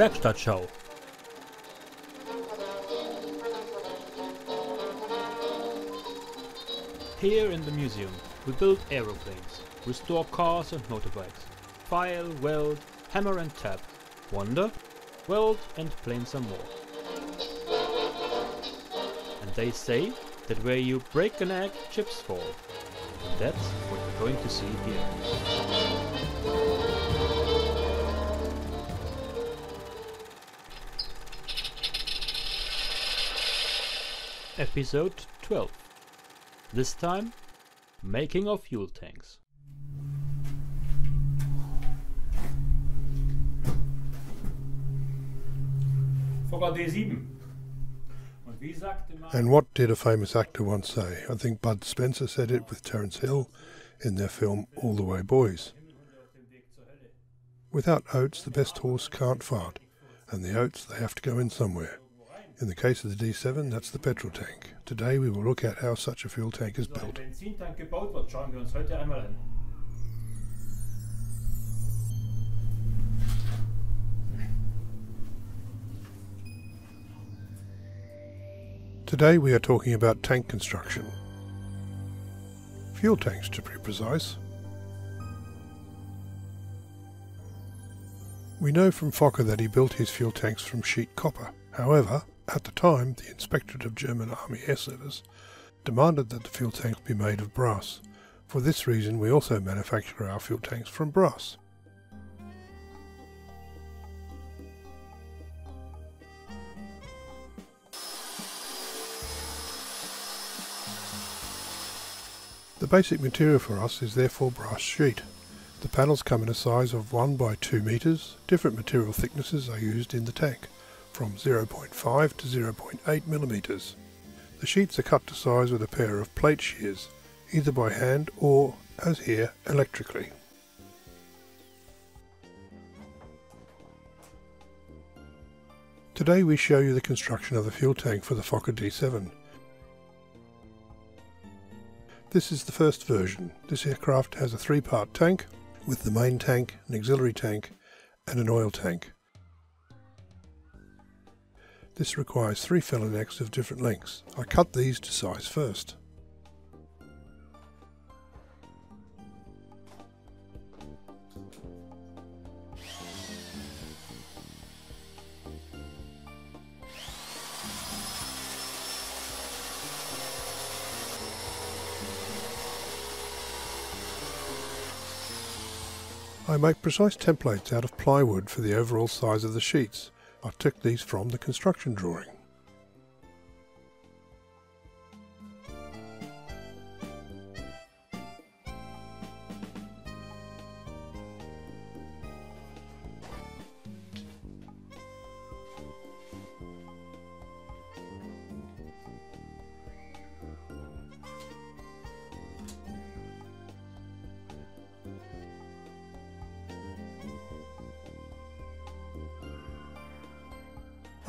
Werkstattschau. Here in the museum we build aeroplanes, restore cars and motorbikes, file, weld, hammer and tap, wonder, weld and plane some more. And they say that where you break an egg, chips fall. And that's what we're going to see here. Episode 12. This time, making of fuel tanks. Fokker D.VII. And what did a famous actor once say? I think Bud Spencer said it with Terence Hill in their film All the Way Boys. Without oats, the best horse can't fart, and the oats, they have to go in somewhere. In the case of the D7, that's the petrol tank. Today we will look at how such a fuel tank is built. Today we are talking about tank construction. Fuel tanks, to be precise. We know from Fokker that he built his fuel tanks from sheet copper. However, at the time, the Inspectorate of German Army Air Service demanded that the fuel tanks be made of brass. For this reason, we also manufacture our fuel tanks from brass. The basic material for us is therefore brass sheet. The panels come in a size of 1 by 2 meters. Different material thicknesses are used in the tank, from 0.5 to 0.8 millimeters. The sheets are cut to size with a pair of plate shears, either by hand or, as here, electrically. Today we show you the construction of the fuel tank for the Fokker D.VII. This is the first version. This aircraft has a 3-part tank with the main tank, an auxiliary tank and an oil tank. This requires 3 filler necks of different lengths. I cut these to size first. I make precise templates out of plywood for the overall size of the sheets. I took these from the construction drawing.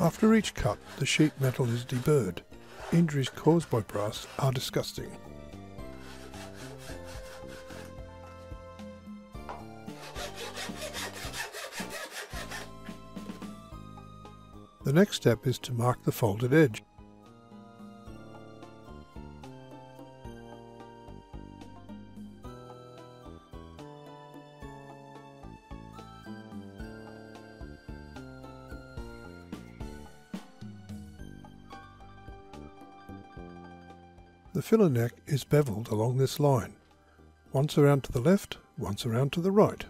After each cut, the sheet metal is deburred. Injuries caused by brass are disgusting. The next step is to mark the folded edge. The filler neck is beveled along this line, once around to the left, once around to the right.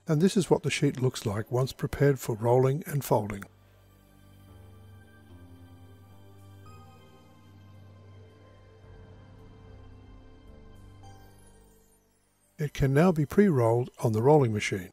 And this is what the sheet looks like once prepared for rolling and folding. It can now be pre-rolled on the rolling machine.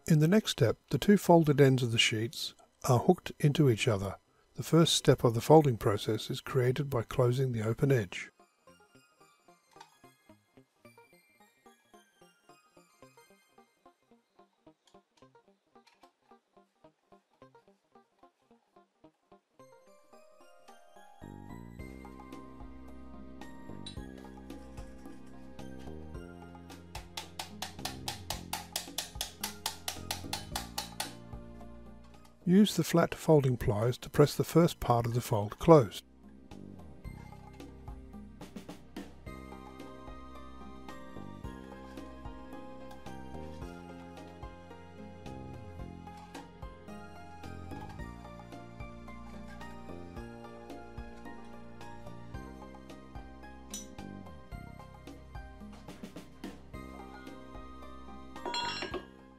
In the next step, the two folded ends of the sheets are hooked into each other. The first step of the folding process is created by closing the open edge. Use the flat folding pliers to press the first part of the fold closed.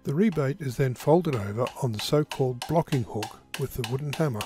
The rebate is then folded over on the so-called blocking hook with the wooden hammer.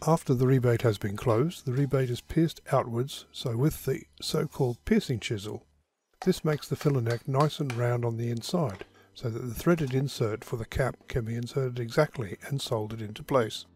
After the rebate has been closed, the rebate is pierced outwards, so with the so-called piercing chisel. This makes the filler neck nice and round on the inside, so that the threaded insert for the cap can be inserted exactly and soldered into place.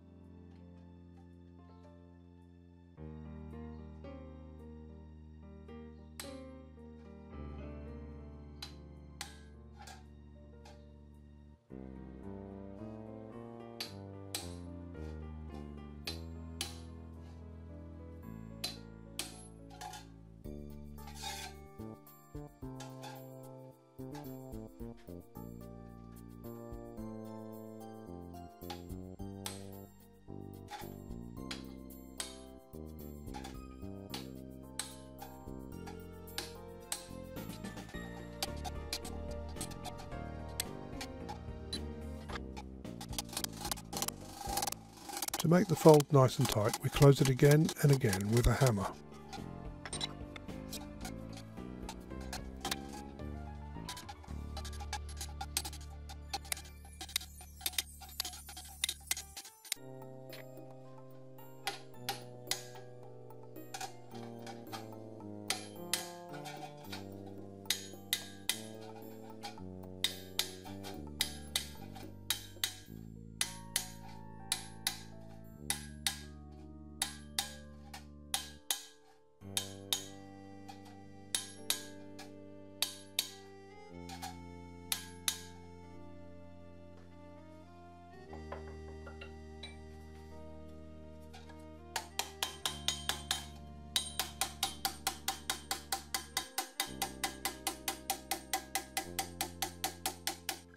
To make the fold nice and tight, we close it again and again with a hammer.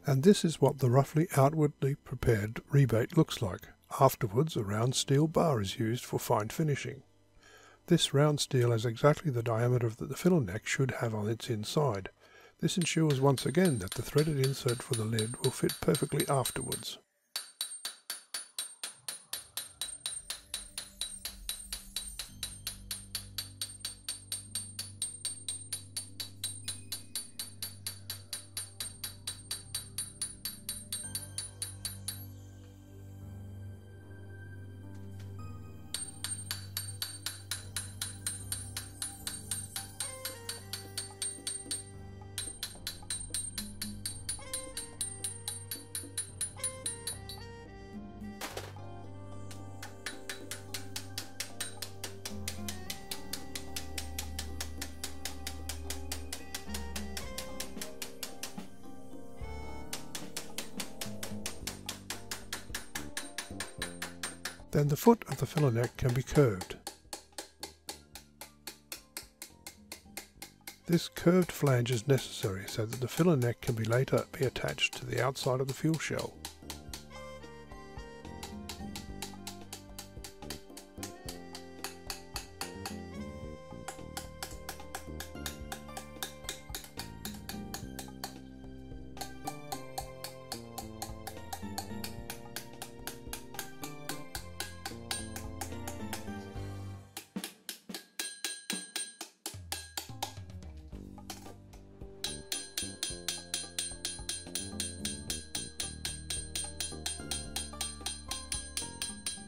And this is what the roughly outwardly prepared rebate looks like. Afterwards, a round steel bar is used for fine finishing. This round steel has exactly the diameter that the filler neck should have on its inside. This ensures once again that the threaded insert for the lid will fit perfectly afterwards. Then the foot of the filler neck can be curved. This curved flange is necessary so that the filler neck can later be attached to the outside of the fuel shell.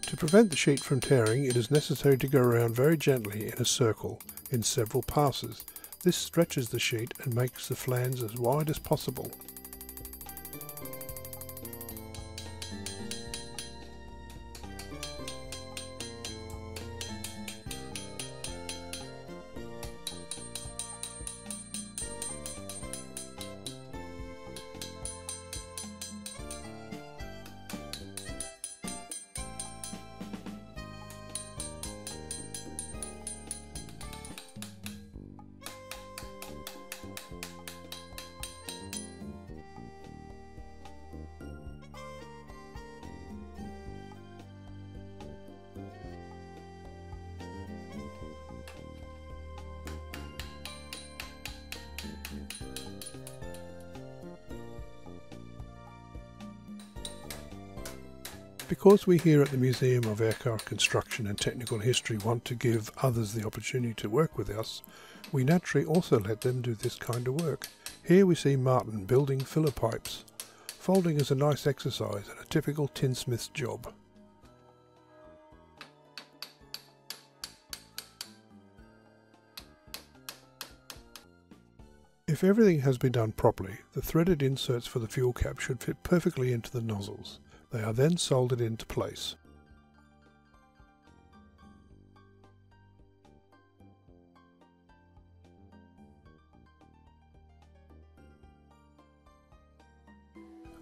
To prevent the sheet from tearing, it is necessary to go around very gently in a circle in several passes. This stretches the sheet and makes the flange as wide as possible. Because we here at the Museum of Aircraft Construction and Technical History want to give others the opportunity to work with us, we naturally also let them do this kind of work. Here we see Martin building filler pipes. Folding is a nice exercise and a typical tinsmith's job. If everything has been done properly, the threaded inserts for the fuel cap should fit perfectly into the nozzles. They are then soldered into place.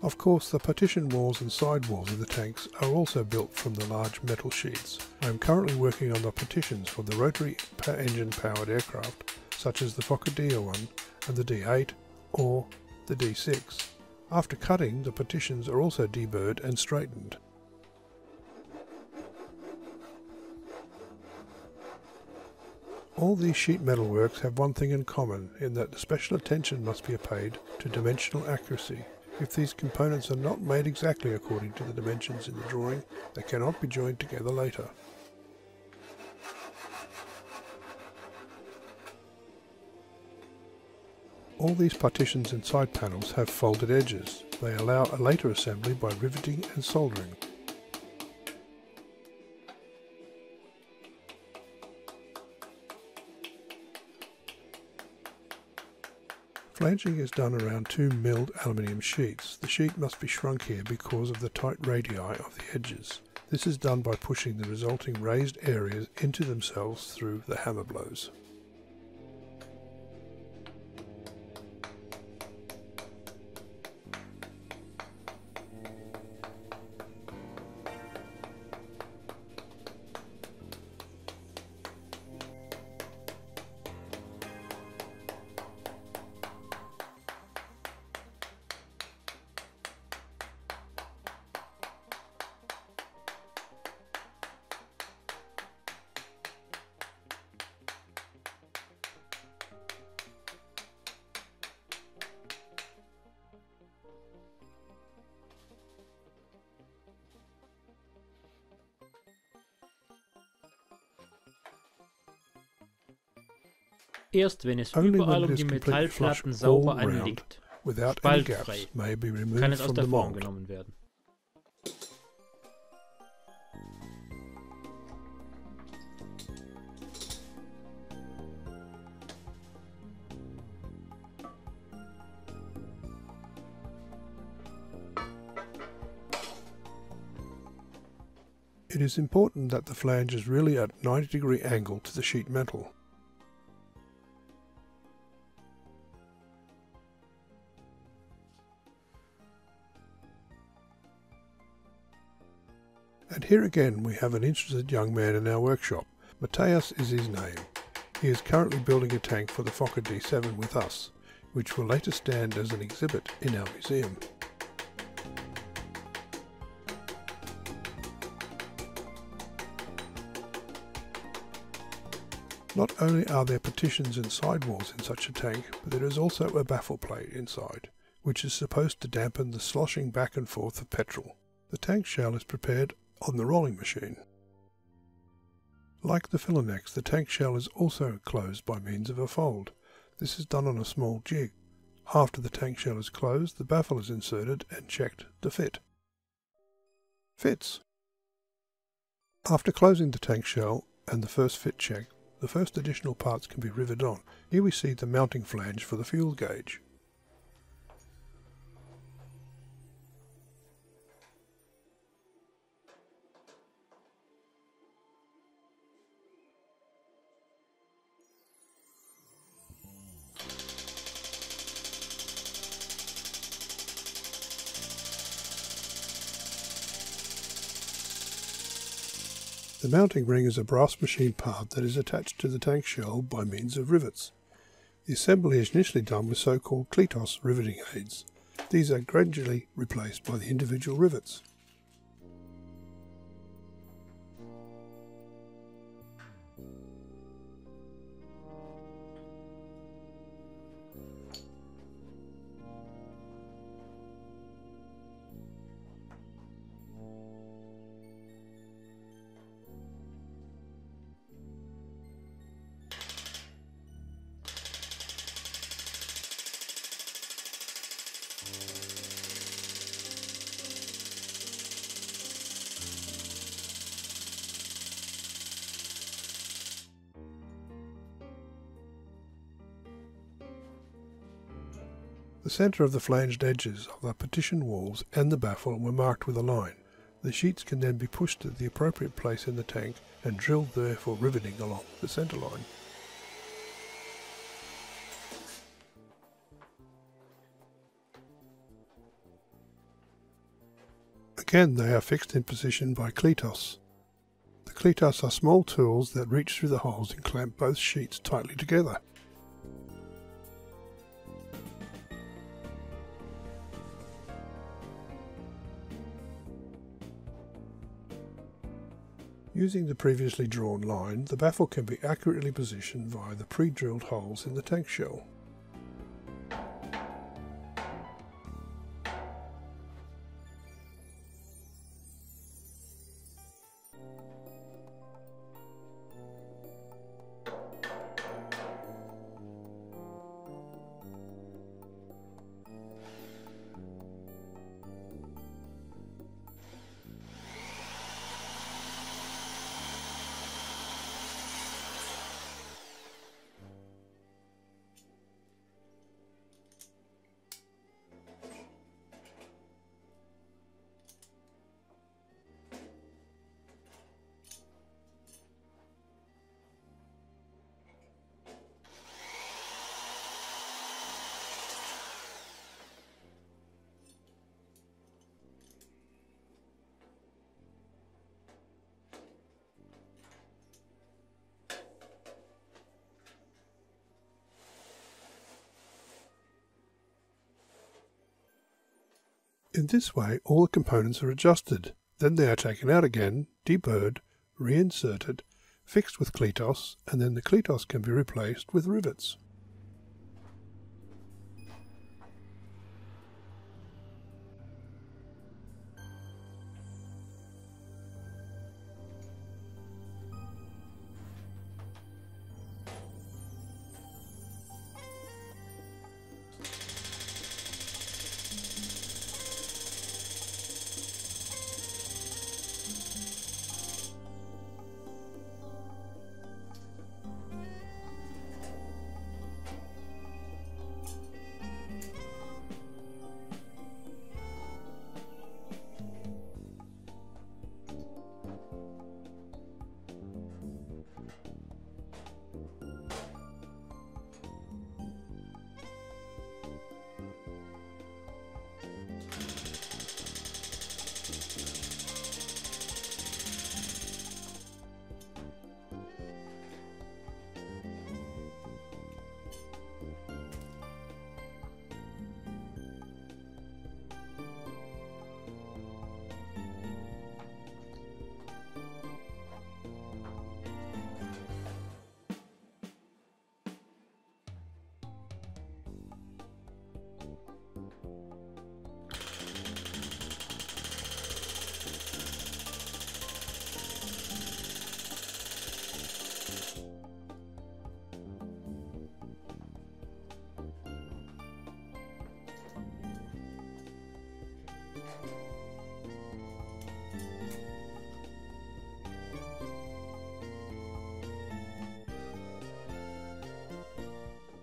Of course, the partition walls and side walls of the tanks are also built from the large metal sheets. I am currently working on the partitions for the rotary engine powered aircraft, such as the Fokker D.VII and the D.VIII or the D.6. After cutting, the partitions are also deburred and straightened. All these sheet metal works have one thing in common, in that special attention must be paid to dimensional accuracy. If these components are not made exactly according to the dimensions in the drawing, they cannot be joined together later. All these partitions and side panels have folded edges. They allow a later assembly by riveting and soldering. Flanging is done around 2 milled aluminium sheets. The sheet must be shrunk here because of the tight radii of the edges. This is done by pushing the resulting raised areas into themselves through the hammer blows. Erst wenn es Only when überall it um is die completely flush Metallplatten all sauber round, anliegt, without any gaps, spaltfrei, may be kann removed es aus from der the Form mold. genommen werden. It is important that the flange is really at 90-degree angle to the sheet metal. And here again we have an interested young man in our workshop. Matthias is his name. He is currently building a tank for the Fokker D.VII with us, which will later stand as an exhibit in our museum. Not only are there partitions and sidewalls in such a tank, but there is also a baffle plate inside, which is supposed to dampen the sloshing back and forth of petrol. The tank shell is prepared on the rolling machine. Like the filler necks, the tank shell is also closed by means of a fold. This is done on a small jig. After the tank shell is closed, the baffle is inserted and checked to fit. Fits! After closing the tank shell and the first fit check, the first additional parts can be riveted on. Here we see the mounting flange for the fuel gauge. The mounting ring is a brass machine part that is attached to the tank shell by means of rivets. The assembly is initially done with so-called kletos riveting aids. These are gradually replaced by the individual rivets. The centre of the flanged edges of the partition walls and the baffle were marked with a line. The sheets can then be pushed to the appropriate place in the tank and drilled there for riveting along the centre line. Again, they are fixed in position by kletos. The kletos are small tools that reach through the holes and clamp both sheets tightly together. Using the previously drawn line, the baffle can be accurately positioned via the pre-drilled holes in the tank shell. In this way, all the components are adjusted. Then they are taken out again, deburred, reinserted, fixed with kletos, and then the kletos can be replaced with rivets.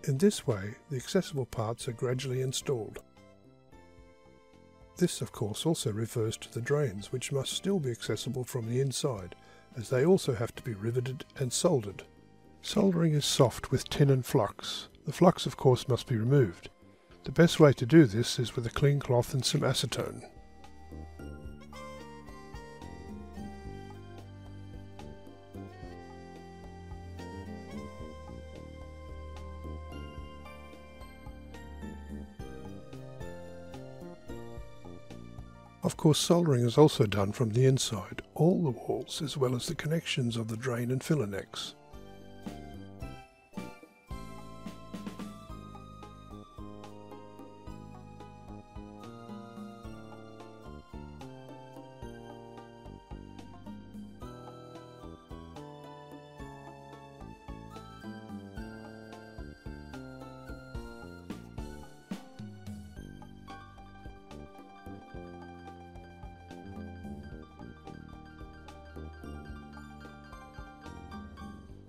In this way, the accessible parts are gradually installed. This, of course, also refers to the drains, which must still be accessible from the inside, as they also have to be riveted and soldered. Soldering is soft with tin and flux. The flux, of course, must be removed. The best way to do this is with a clean cloth and some acetone. Of course, soldering is also done from the inside, all the walls as well as the connections of the drain and filler necks.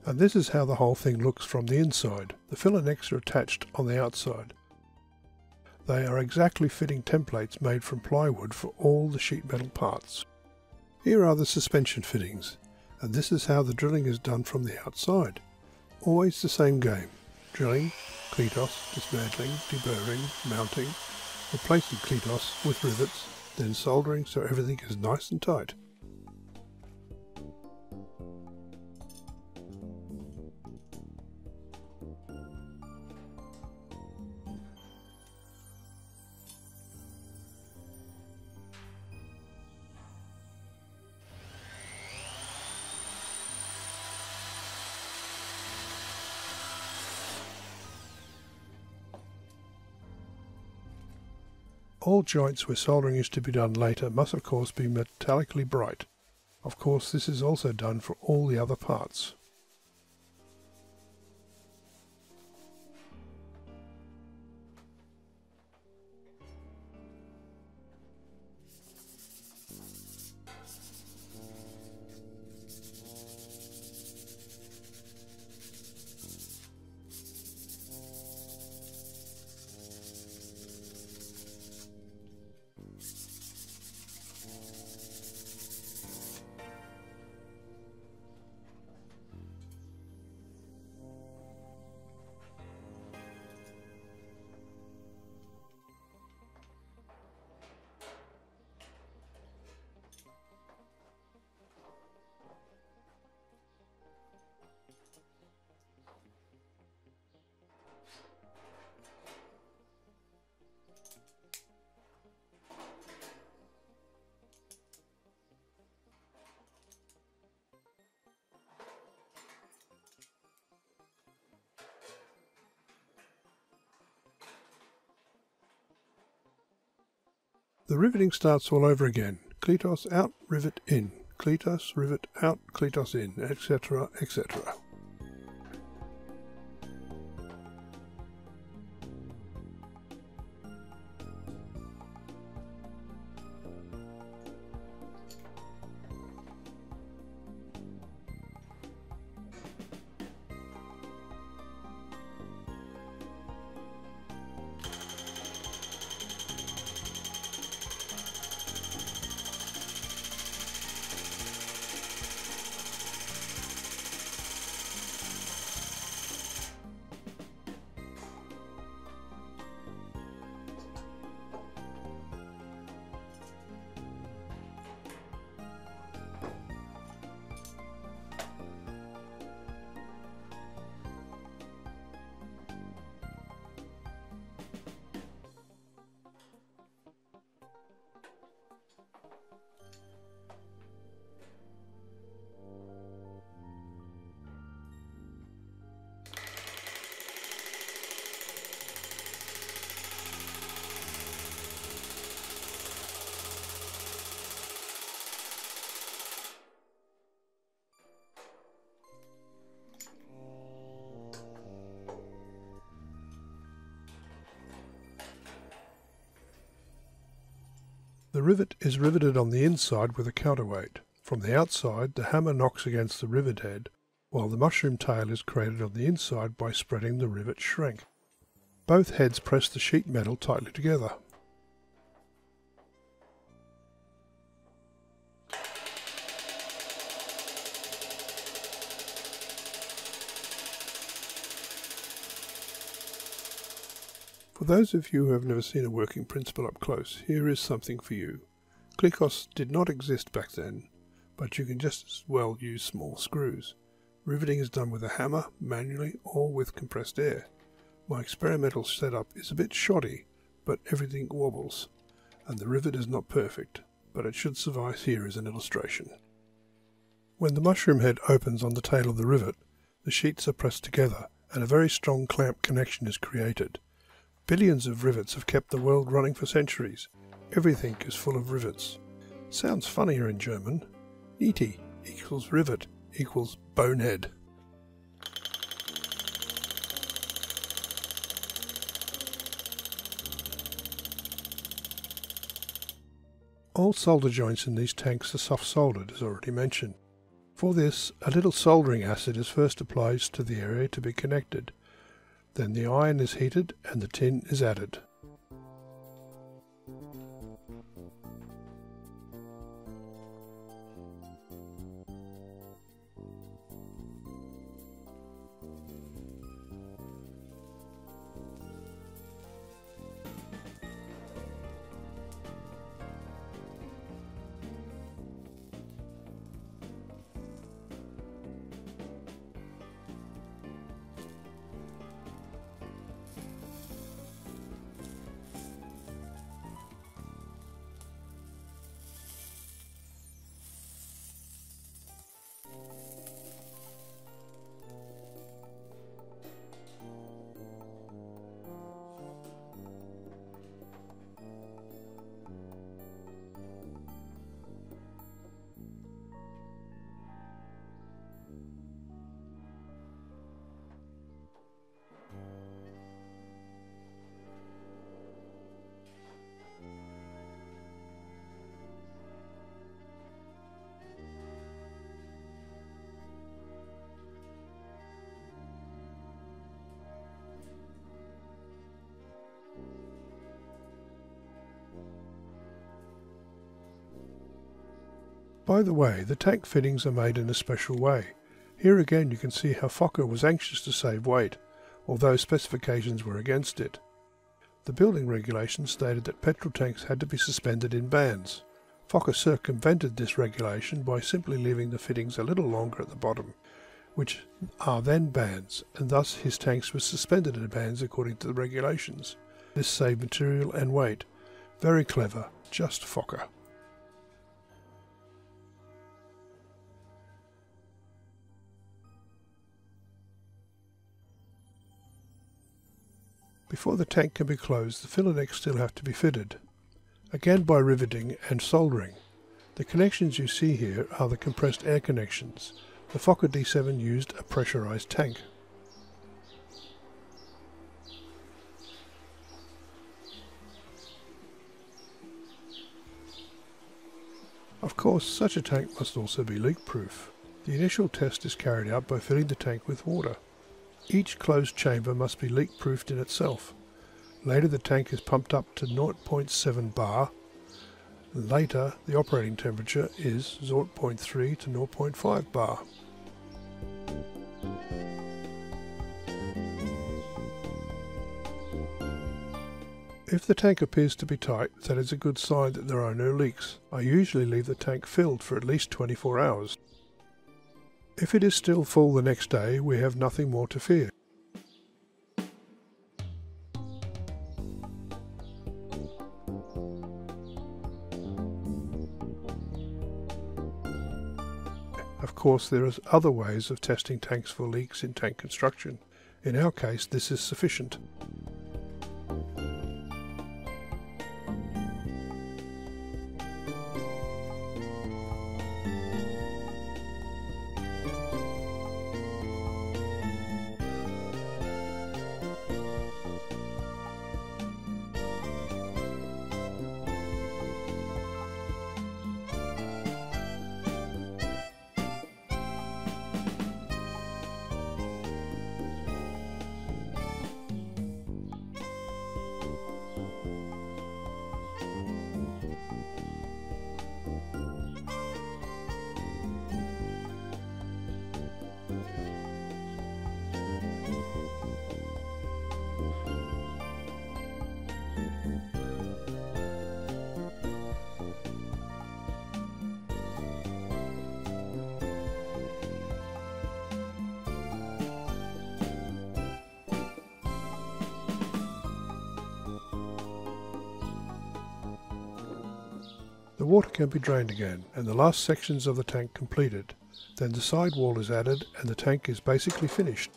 And this is how the whole thing looks from the inside. The filler necks are attached on the outside. They are exactly fitting templates made from plywood for all the sheet metal parts. Here are the suspension fittings, and this is how the drilling is done from the outside. Always the same game: drilling, cletos, dismantling, deburring, mounting, replacing cletos with rivets, then soldering so everything is nice and tight. All joints where soldering is to be done later must of course be metallically bright. Of course, this is also done for all the other parts. The riveting starts all over again. Cletos out, rivet in. Cletos, rivet out, cletos in, etc., etc. The rivet is riveted on the inside with a counterweight. From the outside, the hammer knocks against the rivet head, while the mushroom tail is created on the inside by spreading the rivet shrink. Both heads press the sheet metal tightly together. For those of you who have never seen a working principle up close, here is something for you. Clicos did not exist back then, but you can just as well use small screws. Riveting is done with a hammer, manually, or with compressed air. My experimental setup is a bit shoddy, but everything wobbles, and the rivet is not perfect, but it should suffice here as an illustration. When the mushroom head opens on the tail of the rivet, the sheets are pressed together, and a very strong clamp connection is created. Billions of rivets have kept the world running for centuries. Everything is full of rivets. Sounds funnier in German. Niete equals rivet equals bonehead. All solder joints in these tanks are soft soldered, as already mentioned. For this, a little soldering acid is first applied to the area to be connected. Then the iron is heated and the tin is added. By the way, the tank fittings are made in a special way. Here again you can see how Fokker was anxious to save weight, although specifications were against it. The building regulations stated that petrol tanks had to be suspended in bands. Fokker circumvented this regulation by simply leaving the fittings a little longer at the bottom, which are then bands, and thus his tanks were suspended in bands according to the regulations. This saved material and weight. Very clever, just Fokker. Before the tank can be closed, the filler necks still have to be fitted, again by riveting and soldering. The connections you see here are the compressed air connections. The Fokker D.VII used a pressurized tank. Of course, such a tank must also be leak-proof. The initial test is carried out by filling the tank with water. Each closed chamber must be leak-proofed in itself. Later the tank is pumped up to 0.7 bar. Later the operating temperature is 0.3 to 0.5 bar. If the tank appears to be tight, that is a good sign that there are no leaks. I usually leave the tank filled for at least 24 hours. If it is still full the next day, we have nothing more to fear. Of course, there are other ways of testing tanks for leaks in tank construction. In our case, this is sufficient. The water can be drained again and the last sections of the tank completed. Then the side wall is added and the tank is basically finished.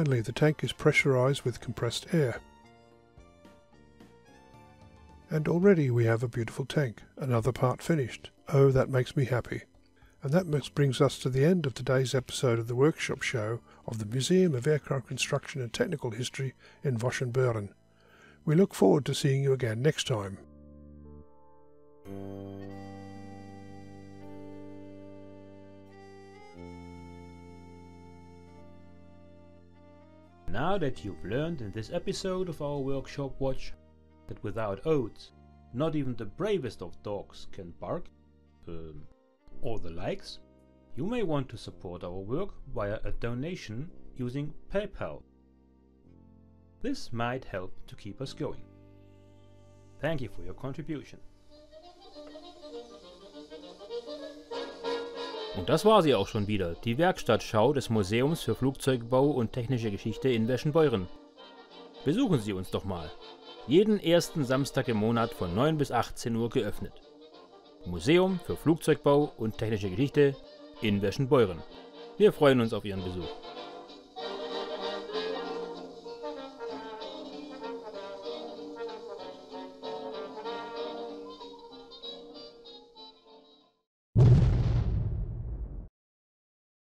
Finally, the tank is pressurized with compressed air. And already we have a beautiful tank, another part finished. Oh, that makes me happy. And that brings us to the end of today's episode of the workshop show of the Museum of Aircraft Construction and Technical History in Vossenbeuren. We look forward to seeing you again next time. Now that you've learned in this episode of our workshop watch that without oaths, not even the bravest of dogs can bark, or the likes, you may want to support our work via a donation using PayPal. This might help to keep us going. Thank you for your contribution. Und das war sie auch schon wieder, die Werkstattschau des Museums für Flugzeugbau und technische Geschichte in Vossenbeuren. Besuchen Sie uns doch mal. Jeden ersten Samstag im Monat von 9 bis 18 Uhr geöffnet. Museum für Flugzeugbau und technische Geschichte in Vossenbeuren. Wir freuen uns auf Ihren Besuch.